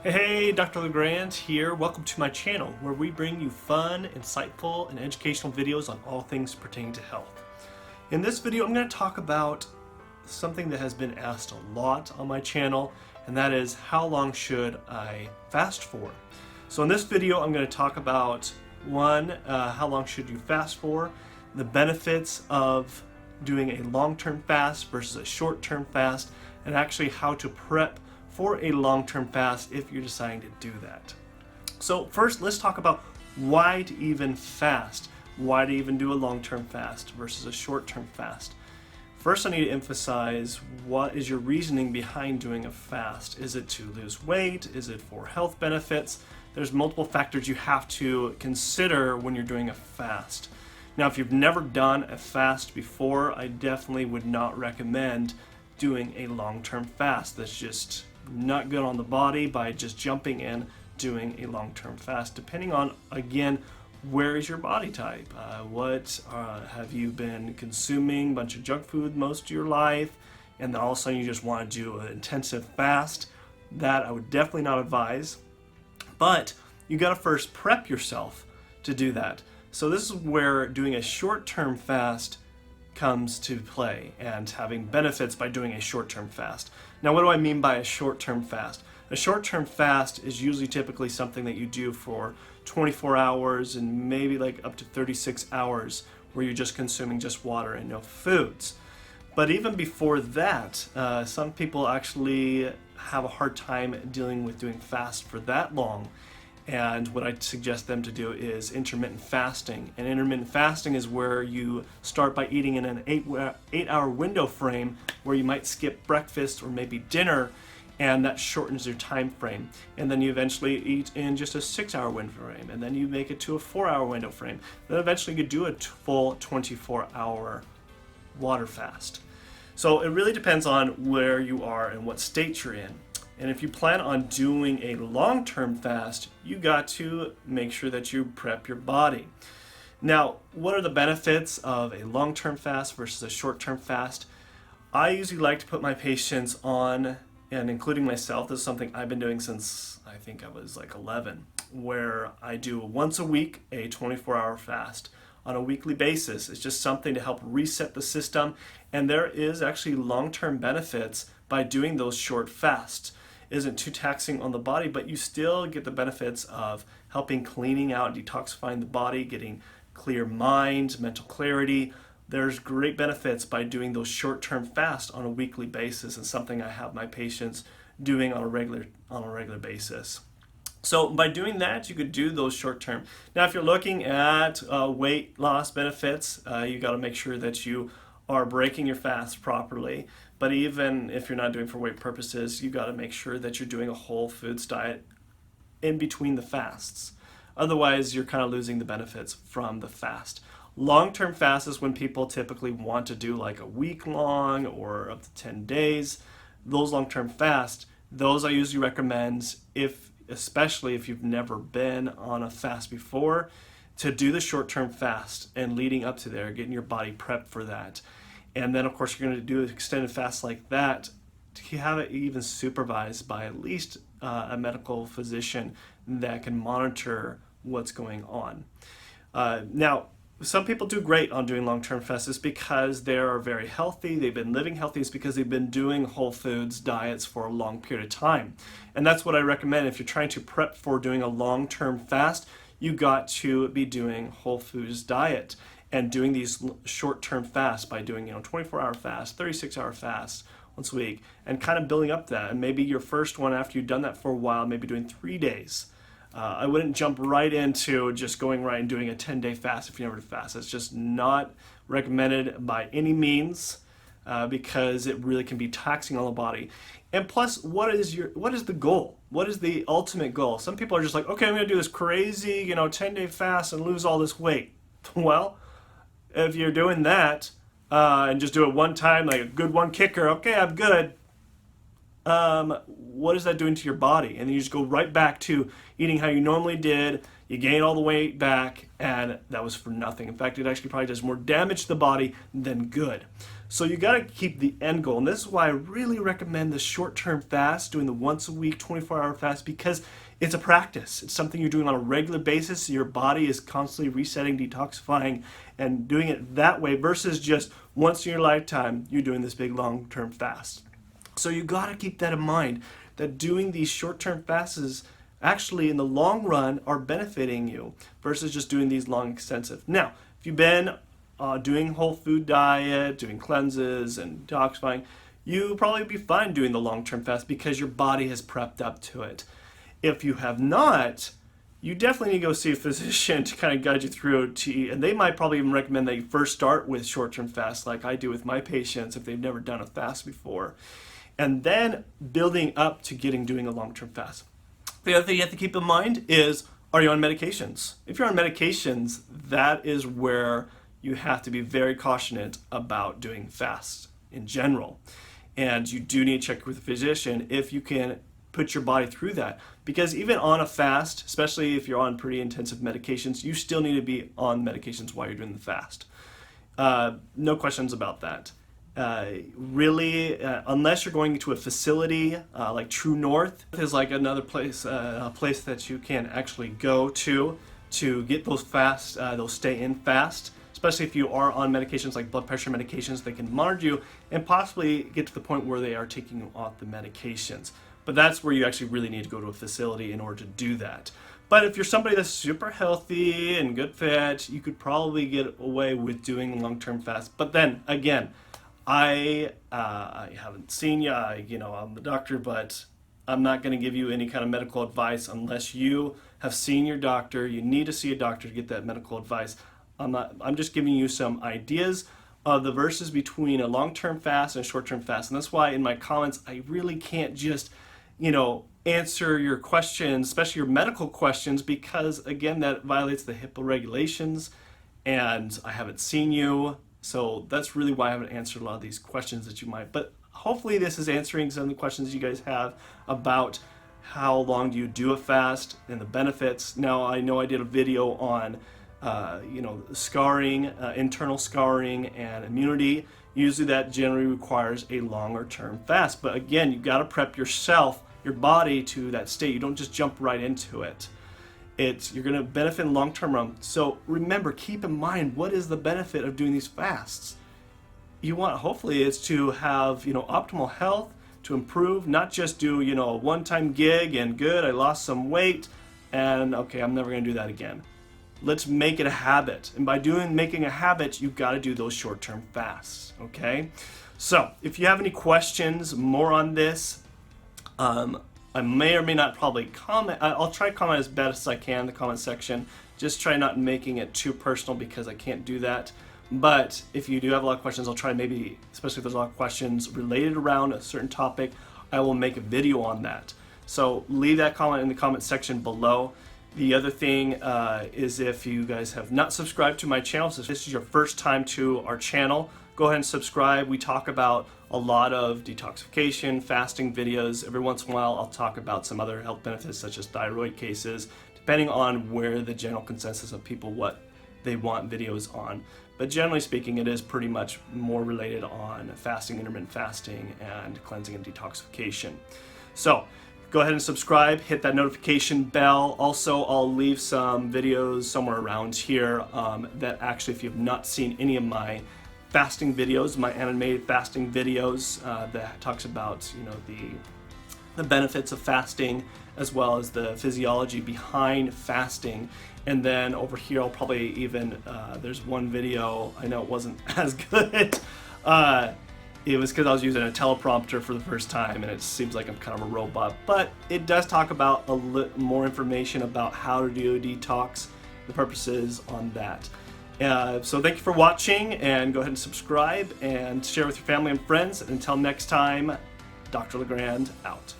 Hey, Dr. LeGrand here. Welcome to my channel where we bring you fun, insightful, and educational videos on all things pertaining to health. In this video, I'm going to talk about something that has been asked a lot on my channel, and that is how long should I fast for? So in this video, I'm going to talk about how long should you fast for, the benefits of doing a long-term fast versus a short-term fast, and actually how to prep for a long-term fast if you're deciding to do that. So first, let's talk about why to even fast, why to even do a long-term fast versus a short-term fast. First, I need to emphasize, what is your reasoning behind doing a fast? Is it to lose weight? Is it for health benefits? There's multiple factors you have to consider when you're doing a fast. Now, if you've never done a fast before, I definitely would not recommend doing a long-term fast. That's just not good on the body by just jumping in doing a long-term fast, depending on, again, where is your body type? What have you been consuming? A bunch of junk food most of your life, and then all of a sudden you just want to do an intensive fast. That I would definitely not advise. But you got to first prep yourself to do that. So this is where doing a short-term fast comes to play and having benefits by doing a short-term fast. Now, what do I mean by a short-term fast? A short-term fast is usually typically something that you do for 24 hours and maybe like up to 36 hours where you're just consuming just water and no foods. But even before that, some people actually have a hard time dealing with doing fast for that long. And what I suggest them to do is intermittent fasting. And intermittent fasting is where you start by eating in an 8-hour window frame where you might skip breakfast or maybe dinner, and that shortens your time frame. And then you eventually eat in just a 6-hour window frame, and then you make it to a 4-hour window frame. Then eventually you do a full 24-hour water fast. So it really depends on where you are and what state you're in. And if you plan on doing a long-term fast, you got to make sure that you prep your body. Now, what are the benefits of a long-term fast versus a short-term fast? I usually like to put my patients on, and including myself, this is something I've been doing since I think I was like 11, where I do once a week a 24-hour fast on a weekly basis. It's just something to help reset the system, and there is actually long-term benefits by doing those short fasts. Isn't too taxing on the body, but you still get the benefits of helping cleaning out, detoxifying the body, getting clear mind, mental clarity. There's great benefits by doing those short-term fasts on a weekly basis, and something I have my patients doing on a regular basis. So by doing that, you could do those short-term. Now, if you're looking at weight loss benefits, you got to make sure that you are breaking your fast properly. But even if you're not doing for weight purposes, you got to make sure that you're doing a whole foods diet in between the fasts. Otherwise, you're kind of losing the benefits from the fast. Long-term fast is when people typically want to do like a week long or up to 10 days. Those long-term fasts, those I usually recommend, especially if you've never been on a fast before, to do the short-term fast and leading up to there, getting your body prepped for that. And then, of course, you're going to do an extended fast like that to have it even supervised by at least a medical physician that can monitor what's going on. Now, some people do great on doing long-term fasts because they are very healthy. They've been living healthy. It's because they've been doing whole foods diets for a long period of time. And that's what I recommend. If you're trying to prep for doing a long-term fast, you got to be doing whole foods diet and doing these short-term fasts by doing 24-hour fasts, 36-hour fasts once a week, and kind of building up that. And maybe your first one, after you've done that for a while, maybe doing 3 days. I wouldn't jump right into just going right and doing a 10-day fast if you never fast. It's just not recommended by any means because it really can be taxing on the body. And plus, what is the goal? What is the ultimate goal? Some people are just like, okay, I'm going to do this crazy 10-day fast and lose all this weight. Well, if you're doing that and just do it one time, like a good one kicker, okay, I'm good. What is that doing to your body? And then you just go right back to eating how you normally did. You gain all the weight back, and that was for nothing. In fact, it actually probably does more damage to the body than good. So you got to keep the end goal. And this is why I really recommend the short-term fast, doing the once a week, 24-hour fast, because it's a practice. It's something you're doing on a regular basis. Your body is constantly resetting, detoxifying, and doing it that way versus just once in your lifetime, you're doing this big long-term fast. So you got to keep that in mind, that doing these short-term fasts actually in the long run are benefiting you versus just doing these long extensive. Now, if you've been doing whole food diet, doing cleanses and detoxifying, you probably be fine doing the long-term fast because your body has prepped up to it. If you have not, you definitely need to go see a physician to kind of guide you through and they might probably even recommend that you first start with short-term fast like I do with my patients if they've never done a fast before, and then building up to doing a long-term fast. The other thing you have to keep in mind is, are you on medications? If you're on medications, that is where you have to be very cautious about doing fasts in general. And you do need to check with a physician if you can put your body through that. Because even on a fast, especially if you're on pretty intensive medications, you still need to be on medications while you're doing the fast. No questions about that. Really, unless you're going to a facility like True North is like another place, a place that you can actually go to get those fast, those stay-in fast. Especially if you are on medications like blood pressure medications, they can monitor you and possibly get to the point where they are taking you off the medications. But that's where you actually really need to go to a facility in order to do that. But if you're somebody that's super healthy and good fit, you could probably get away with doing long-term fast. But then again, I haven't seen you. I'm the doctor, but I'm not going to give you any kind of medical advice unless you have seen your doctor. You need to see a doctor to get that medical advice. I'm just giving you some ideas of the verses between a long-term fast and a short-term fast. And that's why in my comments, I really can't just, answer your questions, especially your medical questions, because again, that violates the HIPAA regulations and I haven't seen you. So that's really why I haven't answered a lot of these questions that you might, but hopefully this is answering some of the questions you guys have about how long do you do a fast and the benefits. Now, I know I did a video on scarring, internal scarring and immunity. Usually that generally requires a longer term fast. But again, you've got to prep yourself, your body to that state. You don't just jump right into it. You're going to benefit in long term run. So remember, keep in mind, what is the benefit of doing these fasts? Hopefully it's to have, optimal health, to improve, not just do, a one-time gig and good, I lost some weight and okay, I'm never going to do that again. Let's make it a habit. And by making a habit, you've got to do those short-term fasts, okay? So if you have any questions more on this, I may or may not probably comment. I'll try to comment as best as I can in the comment section. Just try not making it too personal because I can't do that. But if you do have a lot of questions, I'll try maybe, especially if there's a lot of questions related around a certain topic, I will make a video on that. So leave that comment in the comment section below. The other thing is if you guys have not subscribed to my channel, so if this is your first time to our channel, go ahead and subscribe. We talk about a lot of detoxification, fasting videos. Every once in a while, I'll talk about some other health benefits such as thyroid cases, depending on where the general consensus of people, what they want videos on. But generally speaking, it is pretty much more related on fasting, intermittent fasting, and cleansing and detoxification. So go ahead and subscribe, hit that notification bell. Also, I'll leave some videos somewhere around here that actually, if you've not seen any of my fasting videos, my animated fasting videos that talks about, the benefits of fasting as well as the physiology behind fasting. And then over here, I'll probably even, there's one video, I know it wasn't as good. It was because I was using a teleprompter for the first time and it seems like I'm kind of a robot, but it does talk about a little more information about how to do a detox, the purposes on that. So thank you for watching, and go ahead and subscribe and share with your family and friends. Until next time, Dr. Legrand out.